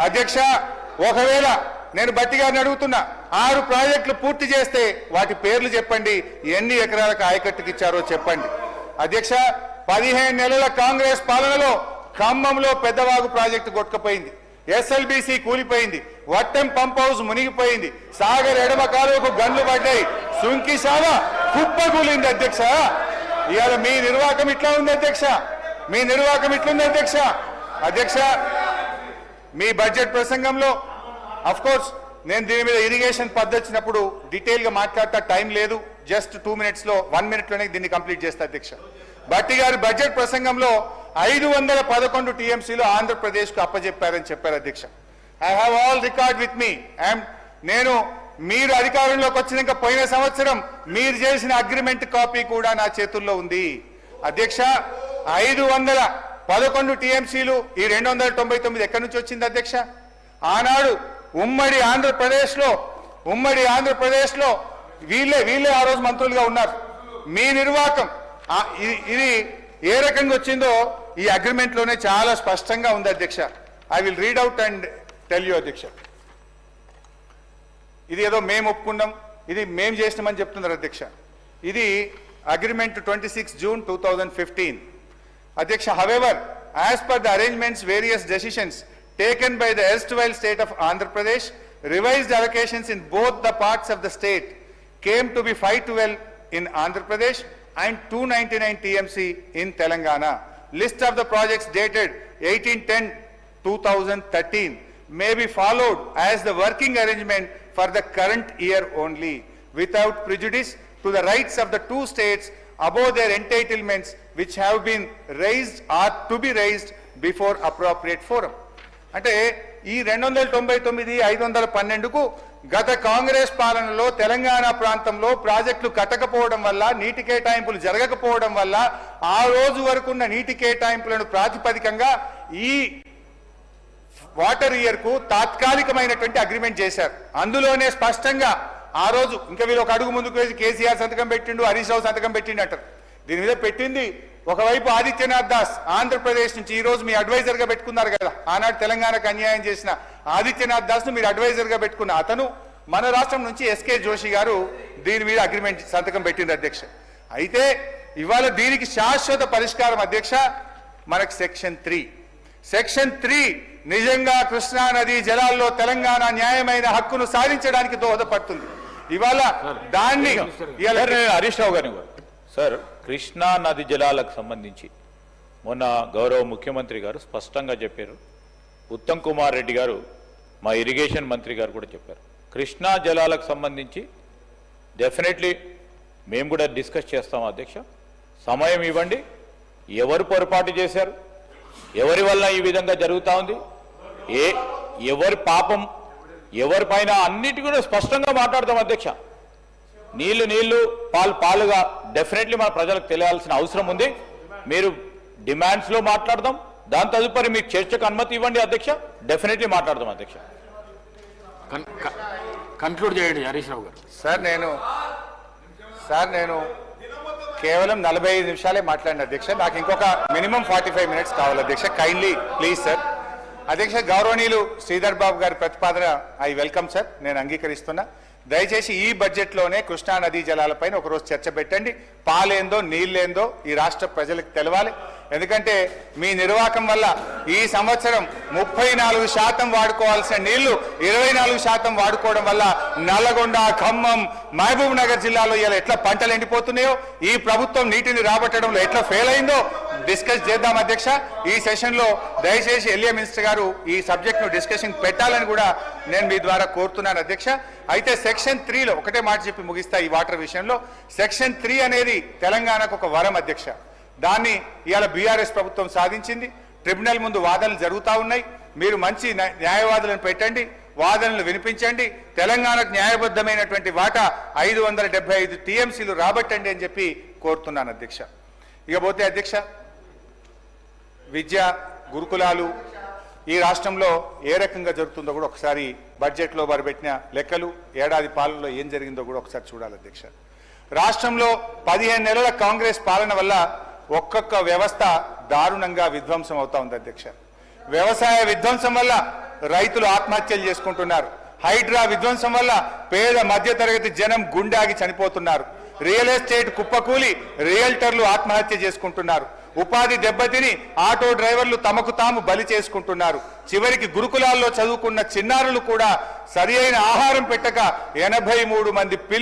అధ్యక్ష ఒకవేళ నేను బట్టి గారిని అడుగుతున్నా 6 ప్రాజెక్టులు పూర్తి చేస్తే వాటి పేర్లు చెప్పండి, ఎన్ని ఎకరాలకు ఆయకట్టుకు ఇచ్చారో చెప్పండి. అధ్యక్ష 15 నెలల కాంగ్రెస్ పాలనలో ఖమ్మంలో పెద్దవాగు ప్రాజెక్టు కొట్టుకుపోయింది, ఎస్ఎల్బీసీ కూలిపోయింది, వట్టెం పంప్ హౌస్ మునిగిపోయింది, సాగర్ ఎడమ కాలువకు గన్లు పడ్డాయి, సుంకిశాల కుప్పకూలింది. అధ్యక్ష ఇవాళ మీ నిర్వాహకం ఇట్లా ఉంది అధ్యక్ష, మీ నిర్వాహకం ఇట్లుంది అధ్యక్ష. అధ్యక్ష మీ బడ్జెట్ ప్రసంగంలో అఫ్ కోర్స్ నేను దీని మీద ఇరిగేషన్ పద్ధతి వచ్చినప్పుడు డీటెయిల్ గా మాట్లాడతా, టైం లేదు, జస్ట్ 2 minutes లో 1 minute లోనే దీన్ని కంప్లీట్ చేస్తా అధ్యక్ష. బట్టి గారి బడ్జెట్ ప్రసంగంలో 511 టీఎంసీలు ఆంధ్రప్రదేశ్ కు అప్పజెప్పారని చెప్పారు అధ్యక్ష. I have all record with me. నేను మీరు అధికారంలోకి వచ్చినాక పోయిన సంవత్సరం మీరు చేసిన అగ్రిమెంట్ కాపీ కూడా నా చేతుల్లో ఉంది అధ్యక్ష. 511 టీఎంసీలు ఈ 299 ఎక్కడి నుంచి వచ్చింది అధ్యక్ష? ఆనాడు ఉమ్మడి ఆంధ్రప్రదేశ్లో వీళ్ళే ఆ రోజు మంత్రులుగా ఉన్నారు. మీ నిర్వాహకం ఇది ఏ రకంగా వచ్చిందో ఈ అగ్రిమెంట్ లోనే చాలా స్పష్టంగా ఉంది అధ్యక్ష. I will read out and tell you అధ్యక్ష. ఇది ఏదో మేము ఒప్పుకున్నాం, ఇది మేము చేసినామని చెప్తున్నారు అధ్యక్ష. ఇది అగ్రిమెంట్ 26 June 2015 అధ్యక్ష. However as per the arrangements various decisions taken by the erstwhile state of Andhra Pradesh, revised allocations in both the parts of the state came to be 512 in Andhra Pradesh and 299 TMC in Telangana. List of the projects dated 18/10/2013 may be followed as the working arrangement for the current year only, without prejudice to the rights of the two states above their entitlements which have been raised or to be raised before appropriate forum. అంటే ఈ 299 512కు గత కాంగ్రెస్ పాలనలో తెలంగాణ ప్రాంతంలో ప్రాజెక్టులు కట్టకపోవడం వల్ల, నీటి కేటాయింపులు జరగకపోవడం వల్ల ఆ రోజు వరకు ఉన్న నీటి కేటాయింపులను ప్రాతిపదికంగా ఈ వాటర్ ఇయర్ కు తాత్కాలికమైనటువంటి అగ్రిమెంట్ చేశారు. అందులోనే స్పష్టంగా ఆ రోజు ఇంకా వీళ్ళు ఒక అడుగు ముందుకు వేసి కేసీఆర్ సంతకం పెట్టిండు, హరీష్ రావు సంతకం పెట్టిండు అంటారు. దీని మీద పెట్టింది ఒకవైపు ఆదిత్యనాథ్ దాస్ ఆంధ్రప్రదేశ్ నుంచి, ఈ రోజు మీ అడ్వైజర్ గా పెట్టుకున్నారు కదా, ఆనాడు తెలంగాణకు అన్యాయం చేసిన ఆదిత్యనాథ్ దాస్ ను మీరు అడ్వైజర్ గా పెట్టుకున్న అతను మన రాష్ట్రం నుంచి ఎస్కే జోషి గారు దీని మీద అగ్రిమెంట్ సంతకం పెట్టింది అధ్యక్ష. అయితే ఇవాళ దీనికి శాశ్వత పరిష్కారం అధ్యక్ష మనకు సెక్షన్ 3 నిజంగా కృష్ణా నది జలాల్లో తెలంగాణ న్యాయమైన హక్కును సాధించడానికి దోహదపడుతుంది. ఇవాళ దాన్ని హరీష్ రావు గారు సార్, కృష్ణా నది జలాలకు సంబంధించి మొన్న గౌరవ ముఖ్యమంత్రి గారు స్పష్టంగా చెప్పారు, ఉత్తమ్ కుమార్ రెడ్డి గారు మా ఇరిగేషన్ మంత్రి గారు కూడా చెప్పారు. కృష్ణా జలాలకు సంబంధించి డెఫినెట్లీ మేము కూడా డిస్కస్ చేస్తాం అధ్యక్ష. సమయం ఇవ్వండి, ఎవరు పొరపాటు చేశారు, ఎవరి వల్ల ఈ విధంగా జరుగుతూ ఉంది, ఎవరి పాపం ఎవరిపైన అన్నిటి కూడా స్పష్టంగా మాట్లాడతాం అధ్యక్ష. నీళ్లు పాలుగా డెఫినెట్లీ మన ప్రజలకు తెలియాల్సిన అవసరం ఉంది. మీరు డిమాండ్స్ లో మాట్లాడదాం, దాని తదుపరి మీకు చర్చకు అనుమతి ఇవ్వండి అధ్యక్ష, డెఫినెట్లీ మాట్లాడదాం అధ్యక్ష. కన్క్లూడ్ చేయండి హరీష్ రావు గారు. సార్ నేను కేవలం 45 నిమిషాలే మాట్లాడిన అధ్యక్ష, నాకు ఇంకొక మినిమం 45 minutes కావాలి అధ్యక్ష. Kindly please sir. అధ్యక్ష గౌరవనీయులు శ్రీధర్ బాబు గారి ప్రతిపాదన ఐ వెల్కమ్ సార్, నేను అంగీకరిస్తున్నా. దయచేసి ఈ బడ్జెట్ లోనే కృష్ణా నదీ జలాలపైన ఒకరోజు చర్చ పెట్టండి. పాలేందో నీళ్ళేందో ఈ రాష్ట్ర ప్రజలకు తెలవాలి. ఎందుకంటే మీ నిర్వాహకం వల్ల ఈ సంవత్సరం 34% వాడుకోవాల్సిన నీళ్లు 24% వాడుకోవడం వల్ల నల్లగొండ, ఖమ్మం, మహబూబ్ నగర్ జిల్లాలో ఇలా ఎట్లా పంటలు ఎండిపోతున్నాయో, ఈ ప్రభుత్వం నీటిని రాబట్టడంలో ఎట్లా ఫెయిల్ అయిందో డిస్కస్ చేద్దాం అధ్యక్ష. ఈ సెషన్ లో దయచేసి ఎల్ఏ మినిస్టర్ గారు ఈ సబ్జెక్ట్ ను డిస్కషన్ పెట్టాలని కూడా నేను మీ ద్వారా కోరుతున్నాను అధ్యక్ష. అయితే సెక్షన్ 3లో ఒకటే మాట చెప్పి ముగిస్తా. ఈ వాటర్ విషయంలో సెక్షన్ 3 అనేది తెలంగాణకు ఒక వరం అధ్యక్ష. దాన్ని ఇవాళ బీఆర్ఎస్ ప్రభుత్వం సాధించింది. ట్రిబ్యునల్ ముందు వాదనలు జరుగుతూ ఉన్నాయి. మీరు మంచి న్యాయవాదులను పెట్టండి, వాదనలు వినిపించండి, తెలంగాణకు న్యాయబద్ధమైనటువంటి వాటా 575 టీఎంసీలు రాబట్టండి అని చెప్పి కోరుతున్నాను అధ్యక్ష. ఇకపోతే అధ్యక్ష విద్య, గురుకులాలు ఈ రాష్ట్రంలో ఏ రకంగా జరుగుతుందో కూడా ఒకసారి బడ్జెట్లో వారు పెట్టిన లెక్కలు, ఏడాది పాలనలో ఏం జరిగిందో కూడా ఒకసారి చూడాలి అధ్యక్ష. రాష్ట్రంలో 15 నెలల కాంగ్రెస్ పాలన వల్ల ఒక్కొక్క వ్యవస్థ దారుణంగా విధ్వంసం అవుతా ఉంది అధ్యక్ష. వ్యవసాయ విధ్వంసం వల్ల రైతులు ఆత్మహత్యలు చేసుకుంటున్నారు. హైడ్రా విధ్వంసం వల్ల పేద మధ్యతరగతి జనం గుండాగి చనిపోతున్నారు. రియల్ ఎస్టేట్ కుప్పకూలి రియల్టర్లు ఆత్మహత్య చేసుకుంటున్నారు. ఉపాధి దెబ్బతిని ఆటో డ్రైవర్లు తమకు తాము బలి చేసుకుంటున్నారు. చివరికి గురుకులాల్లో చదువుకున్న చిన్నారులు కూడా సరి అయిన ఆహారం పెట్టక 83 మంది పిల్లలు